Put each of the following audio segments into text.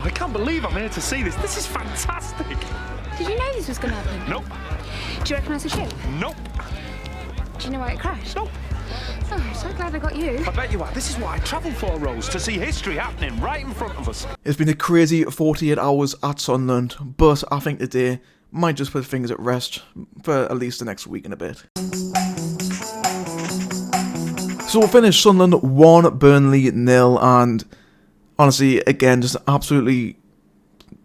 I can't believe I'm here to see this. This is fantastic. Did you know this was going to happen? Nope. Do you recognise the ship? Nope. Do you know why it crashed? Nope. Oh, I'm so glad I got you. I bet you are. This is what I travel for, Rose, to see history happening right in front of us. It's been a crazy 48 hours at Sunderland, but I think today might just put things at rest for at least the next week and a bit. So we'll finish Sunderland 1, Burnley 0, and honestly, again, just an absolutely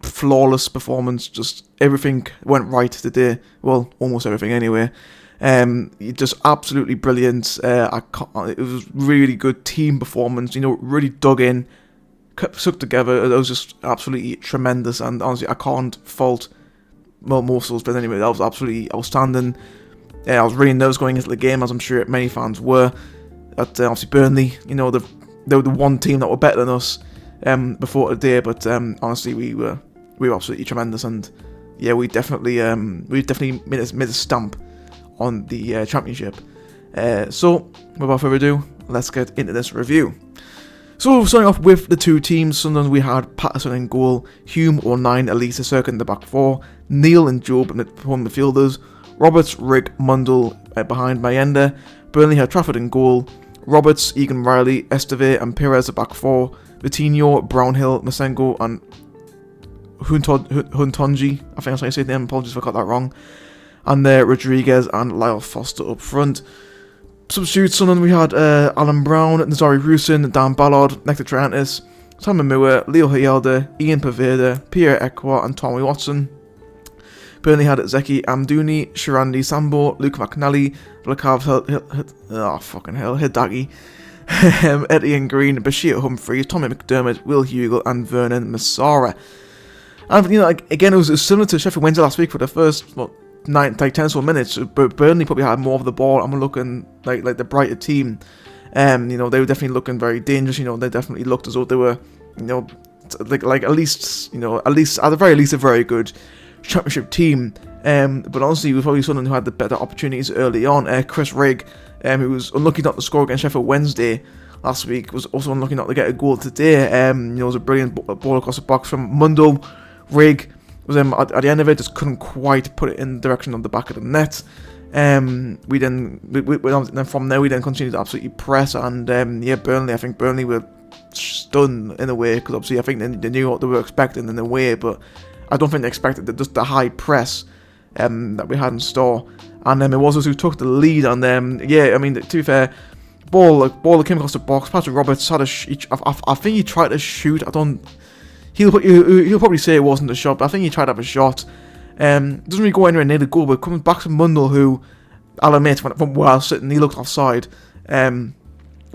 flawless performance. Just everything went right today. Well, almost everything anyway. Just absolutely brilliant. It was really good team performance. You know, really dug in, kept stuck together. It was just absolutely tremendous. And honestly, I can't fault most of those. But anyway, that was absolutely outstanding. I was really nervous going into the game, as I'm sure many fans were. At obviously Burnley, you know, they were the one team that were better than us before today. But honestly, we were absolutely tremendous. And yeah, we definitely made a stamp on the championship. So without further ado, let's get into this review. So starting off with the two teams, Sunderland, we had Patterson in goal, Hume, O'Nien, Elisa, Circuit in the back four, Neil and Job in the home midfielders, Roberts, Rigg, Mundle behind Mayenda. Burnley had Trafford in goal, Roberts, Egan Riley, Esteve and Perez at back four, Vitinho, Brownhill, Masengo and Huntonji, I think that's how you say the name, apologies if I got that wrong, and Rodriguez and Lyle Foster up front. Substitutes, Sunderland, we had Alan Brown, Nazari Rusin, Dan Ballard, Nectar Triantis, Simon Moore, Leo Hyalda, Ian Paveda, Pierre Ekwa and Tommy Watson. Burnley had Zeki Amdouni, Shirandi Sambo, Luke McNally, Blakav Hidagi, Etienne Green, Bashir Humphreys, Tommy McDermott, Will Hugel and Vernon Massara. And you know, again, it was similar to Sheffield Wednesday last week for the first 10 or so minutes, but Burnley probably had more of the ball and were looking like the brighter team. You know, they were definitely looking very dangerous. You know, they definitely looked as though they were, you know, like at least at the very least a very good championship team. But honestly, it was probably someone who had the better opportunities early on. Chris Rigg, who was unlucky not to score against Sheffield Wednesday last week, was also unlucky not to get a goal today. You know, it was a brilliant ball across the box from Mundle. Rigg was at the end of it, just couldn't quite put it in the direction of the back of the net. Then from there we continued to absolutely press, and Burnley, I think Burnley were stunned in a way, because obviously I think they knew what they were expecting in a way, but I don't think they expected just the high press that we had in store. And it was us who took the lead, and I mean, to be fair, ball that came across the box. Patrick Roberts had I think he tried to shoot. He'll probably say it wasn't a shot, but I think he tried to have a shot. Doesn't really go anywhere near the goal, but comes back to Mundle, who I'll admit from where I was sitting, he looked offside.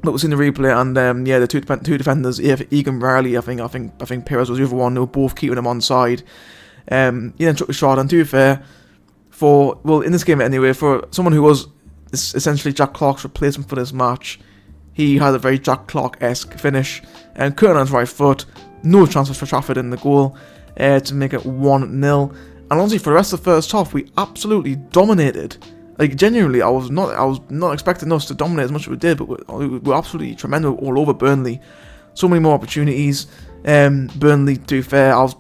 But was in the replay, and the two defenders, Egan Riley, I think Perez was the other one. They were both keeping him onside. He then took the shot, and to be fair, in this game anyway, for someone who was essentially Jack Clarke's replacement for this match, he had a very Jack Clarke-esque finish, and cut on his right foot. No chances for Trafford in the goal to make it 1-0. And honestly, for the rest of the first half, we absolutely dominated. Like, genuinely, I was not expecting us to dominate as much as we did, but we were absolutely tremendous all over Burnley. So many more opportunities. Burnley, to be fair, I was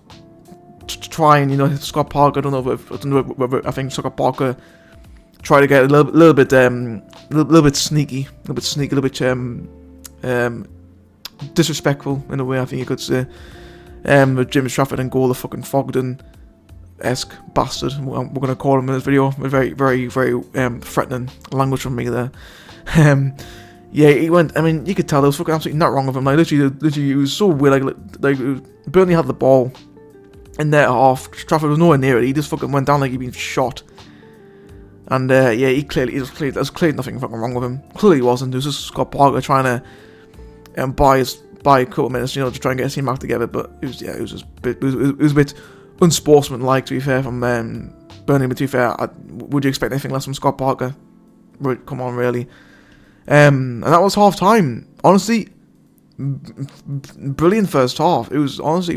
trying, Scott Parker. I don't know whether I think Scott Parker tried to get a little bit sneaky, a little bit disrespectful in a way, I think you could say. With James Trafford and goal, the fucking Fogden-esque bastard, we're going to call him in this video. Very, very, very threatening language from me there. He went, I mean, you could tell there was fucking absolutely not wrong with him. Like, literally, it was so weird. Like Burnley had the ball in their half. Trafford was nowhere near it. He just fucking went down like he'd been shot. And there was clearly nothing fucking wrong with him. Clearly he wasn't. It was just Scott Parker trying to buy a couple of minutes, to try and get his team back together. But it was a bit unsportsmanlike, to be fair, from Burnley. But to be fair, would you expect anything less from Scott Parker? Come on, really. And that was half time. Honestly, brilliant first half. It was honestly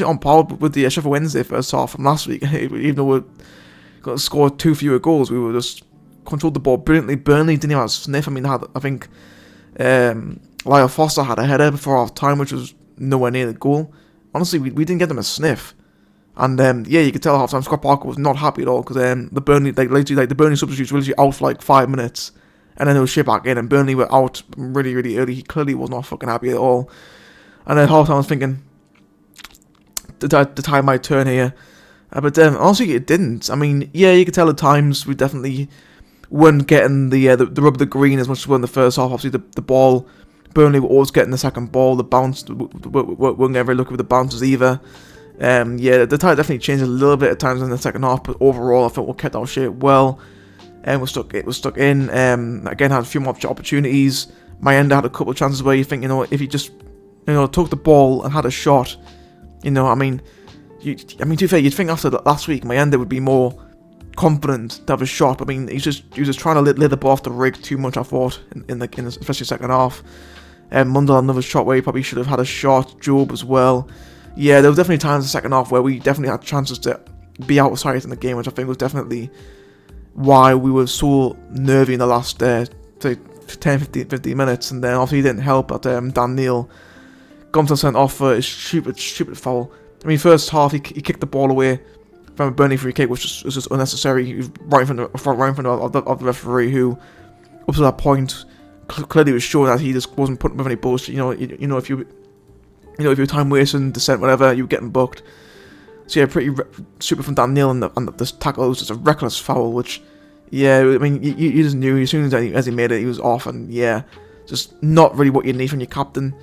on par with the Sheffield Wednesday first half from last week. Even though we got to score 2 fewer goals, we were just controlled the ball brilliantly. Burnley didn't even have a sniff. I mean, I think Lyle Foster had a header before half time, which was nowhere near the goal. honestly, we didn't get them a sniff. And yeah, you could tell half time Scott Parker was not happy at all because the Burnley the Burnley substitutes were literally out for like 5 minutes, and then they were shipped back in, and Burnley were out really early. He clearly was not fucking happy at all. And then half time I was thinking the tide might turn here, but honestly it didn't. I mean, yeah, you could tell at times we definitely weren't getting the rub of the green as much as we were in the first half. Obviously the ball, Burnley were always getting the second ball. The bounce weren't very lucky with the bounces either. Yeah, the tide definitely changed a little bit at times in the second half, but overall I thought we kept our shape well, and it was stuck in. Again, had a few more opportunities. Mayenda had a couple of chances where you think, if he just took the ball and had a shot, I mean, to be fair, you'd think after last week Mayenda would be more confident to have a shot. I mean, he was just trying to lay the ball off the rig too much, I thought, in especially second half. Mundle had another shot where he probably should have had a shot. Job as well. Yeah, there were definitely times in the second half where we definitely had chances to be out of sight in the game, which I think was definitely why we were so nervy in the last, say, 10-15 minutes. And then obviously it didn't help that Dan Neil got sent off for a stupid foul. I mean, first half he kicked the ball away from a Burnley free kick, which was just unnecessary. He was right in front of the referee, who up to that point clearly was showing that he just wasn't putting up with any bullshit. If you're time wasting, dissent, whatever, you were getting booked. So yeah, pretty stupid from Dan Neil, and this tackle was just a reckless foul, which, yeah, I mean, you just knew as soon as he made it, he was off, and yeah, just not really what you need from your captain.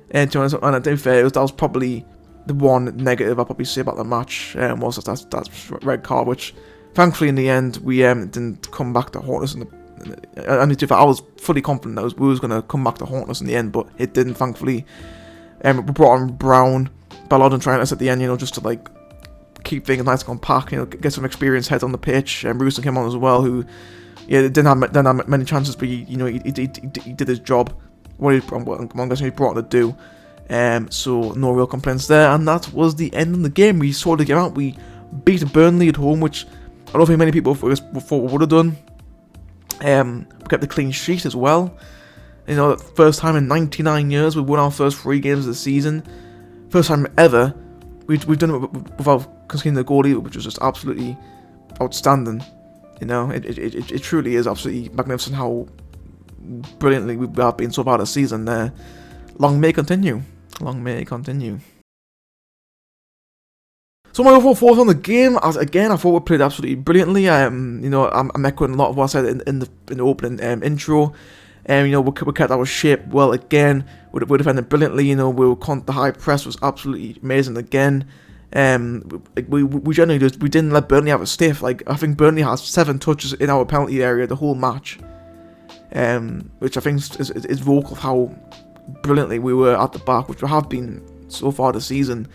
And to be honest, and to be fair, that was probably the one negative I'll probably say about the match, was that red card, which thankfully in the end we didn't come back to haunt us. I was fully confident that we was going to come back to haunt us in the end, but it didn't, thankfully. We brought on Brown, Ballard and Trent at the end, just to like keep things nice and compact, get some experienced heads on the pitch. And Rooston came on as well, who didn't have many chances, but he did his job. I'm guessing he brought on to do. So no real complaints there, and that was the end of the game. We saw the game out. We beat Burnley at home, which I don't think many people thought we would have done. We kept the clean sheet as well. The first time in 99 years we won our first 3 games of the season. First time ever we've done it without conceding the goalie, which was just absolutely outstanding. It truly is absolutely magnificent how brilliantly we have been so far this season. Long may it continue. Long may it continue. So my overall thoughts on the game, again, I thought we played absolutely brilliantly. I'm echoing a lot of what I said in the opening intro. We kept our shape well again. We defended brilliantly. The high press was absolutely amazing again. We generally we didn't let Burnley have a stiff. Like, I think Burnley has 7 touches in our penalty area the whole match, which I think is vocal of how brilliantly we were at the back, which we have been so far this season.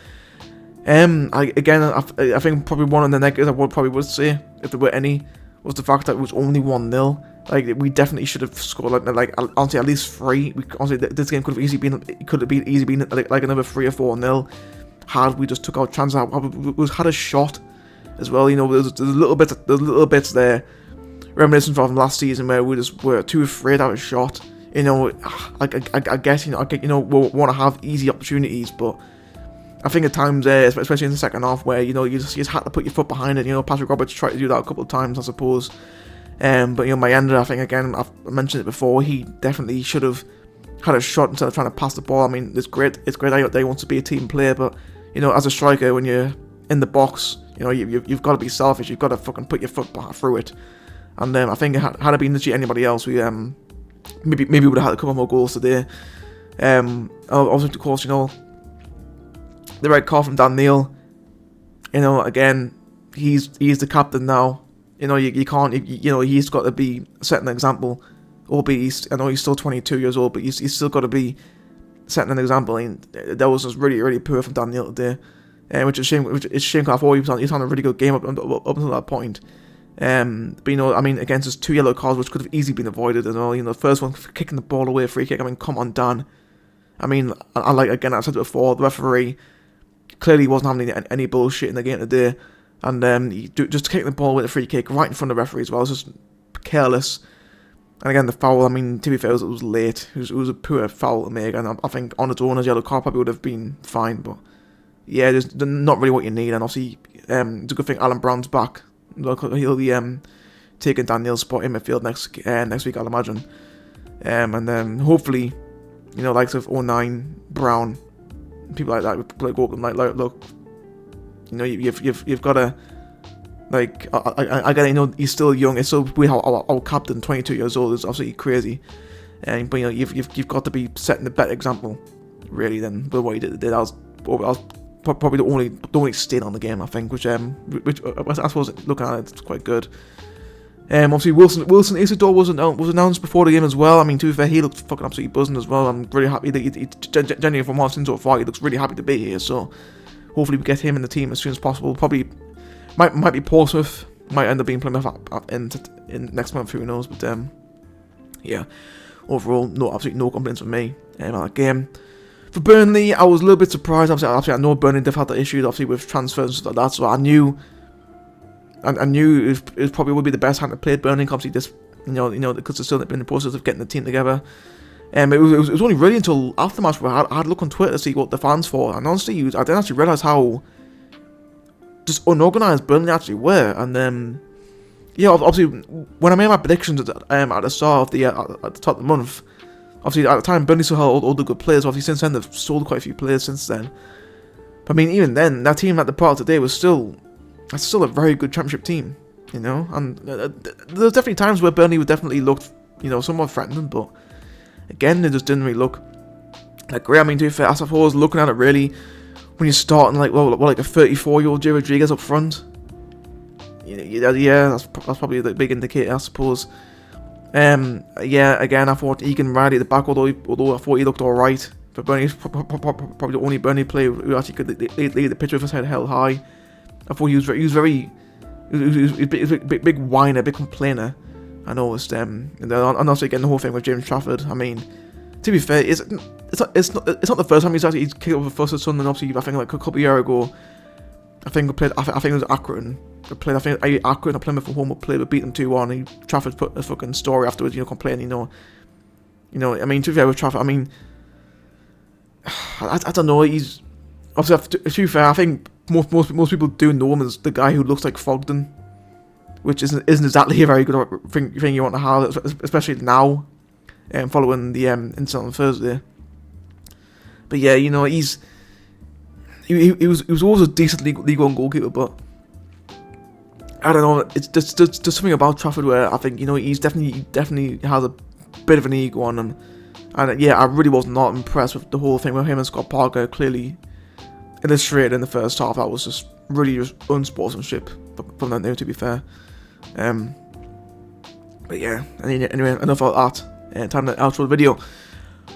I think probably one of the negatives I would say, if there were any, was the fact that it was only 1-0. Like, we definitely should have scored honestly at least 3. This game could have easily been like another 3 or 4-0 had we just took our chances out. We had a shot as well. There's little bits there reminiscent from last season where we just were too afraid to have a shot. I guess we want to have easy opportunities, but I think at times, especially in the second half, where you just had to put your foot behind it. Patrick Roberts tried to do that a couple of times, I suppose. But Mayenda, I think, again, I've mentioned it before, he definitely should have had a shot instead of trying to pass the ball. I mean, it's great that he wants to be a team player, but as a striker, when you're in the box, you've got to be selfish. You've got to fucking put your foot through it. And I think had it been literally anybody else, we maybe would have had a couple more goals today. Also, of course, the red card from Dan Neil. Again, he's the captain now. You can't. He's got to be setting an example. Albeit, I know he's still 22 years old, but he's still got to be setting an example. And that was just really, really poor from Dan Neil today, which is a shame. Which is a shame. I thought he was on a really good game up until that point. But I mean, against his 2 yellow cards, which could have easily been avoided as well. The first one kicking the ball away, free kick. I mean, come on, Dan. I mean, again, I've said it before. The referee clearly wasn't having any bullshit in the game today, and just kicking the ball with a free kick right in front of the referee as well. It was just careless. And again, the foul, I mean, to be fair, it was late. It was a poor foul to make, and I think on its own, as yellow card probably would have been fine, but yeah, there's not really what you need. And obviously, it's a good thing Alan Brown's back. He'll be taking Daniel's spot in midfield next week, I'll imagine. And then hopefully, you know, likes of 09, Brown, people like that, like Walker, like look, you know, you've got to, like, I get, you know, he's still young. It's so weird how our captain, 22 years old, is absolutely crazy. But you know, you've got to be setting a better example, really, than what he did. I was probably the only stain on the game, I think, which I suppose looking at it, it's quite good. Obviously Wilson Isidore was announced before the game as well. I mean, to be fair, he looked fucking absolutely buzzing as well. I'm really happy that he genuinely, from what I've seen so far, he looks really happy to be here. So hopefully we get him in the team as soon as possible. Probably might be Portsmouth, might end up being Plymouth in next month, who knows. But yeah, overall, absolutely no complaints from me on that game. For Burnley, I was a little bit surprised. Obviously I know Burnley they've had the issues obviously with transfers and stuff like that, so I knew it probably would be the best hand to play at Burnley. Obviously, this, you know, because they're still in the process of getting the team together. It was only really until after the match where I had to look on Twitter to see what the fans thought, and honestly, I didn't actually realise how just unorganised Burnley actually were. And yeah, obviously, when I made my predictions at the start of the at the top of the month, obviously at the time Burnley still had all the good players. Obviously, since then they've sold quite a few players since then. But I mean, even then, that team at the part of today was still a very good championship team, you know. And there's definitely times where Burnley would definitely look, you know, somewhat threatening, but again, they just didn't really look like great. I mean, to be fair, I suppose looking at it really, when you're starting like like a 34-year-old Jay Rodriguez up front, yeah, that's probably the big indicator, I suppose. Yeah, again, I thought Egan Riley at the back, although I thought he looked alright. But Burnley, probably the only Burnley player who actually could lead the pitch with his head held high. I thought he was a big whiner, big complainer. I noticed. And also again the whole thing with James Trafford. I mean, to be fair, it's not the first time he's kicked up a fuss at Sunderland. Obviously, I think like a couple of years ago, I think it was Accrington. I think Accrington, Plymouth from home, played, but beat them 2-1. Trafford put a fucking story afterwards, you know, complaining, you know. I mean, to be fair with Trafford, I mean, I don't know. He's obviously, to be fair, I think most people do know him as the guy who looks like Fogden, which isn't exactly a very good thing you want to have, especially now, following the incident on Thursday. But yeah, you know, he was always a decent League One goalkeeper, but I don't know. It's just something about Trafford where I think, you know, he's definitely has a bit of an ego on him, and yeah, I really was not impressed with the whole thing with him and Scott Parker clearly illustrated in the first half. That was just really unsportsmanship from that there, to be fair. But yeah, anyway, enough about that. Time to outro the video.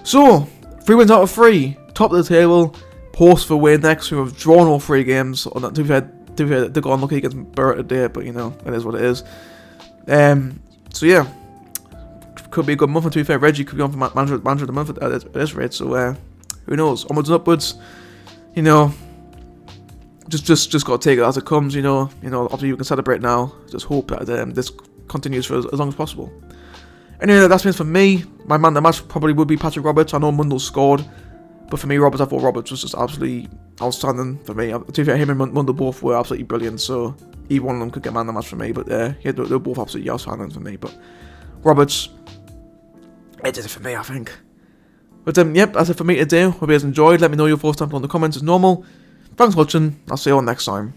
So 3 wins out of 3, top of the table. Post for win next, who have drawn all 3 games. To be fair, they got unlucky against Borough today, but you know, it is what it is. So yeah, could be a good month. And to be fair, Reggie could be on for manager of the month at this rate. So who knows? Onwards and upwards. You know, just got to take it as it comes. You know. Obviously, you can celebrate now. Just hope that this continues for as long as possible. Anyway, that's been for me. My man of the match probably would be Patrick Roberts. I know Mundle scored, but for me, I thought Roberts was just absolutely outstanding for me. To be fair, him and Mundle both were absolutely brilliant. So either one of them could get man of the match for me. But yeah, they were both absolutely outstanding for me. But Roberts, it did it for me, I think. But yep, that's it for me today. Hope you guys enjoyed. Let me know your thoughts down below in the comments as normal. Thanks for watching. I'll see you all next time.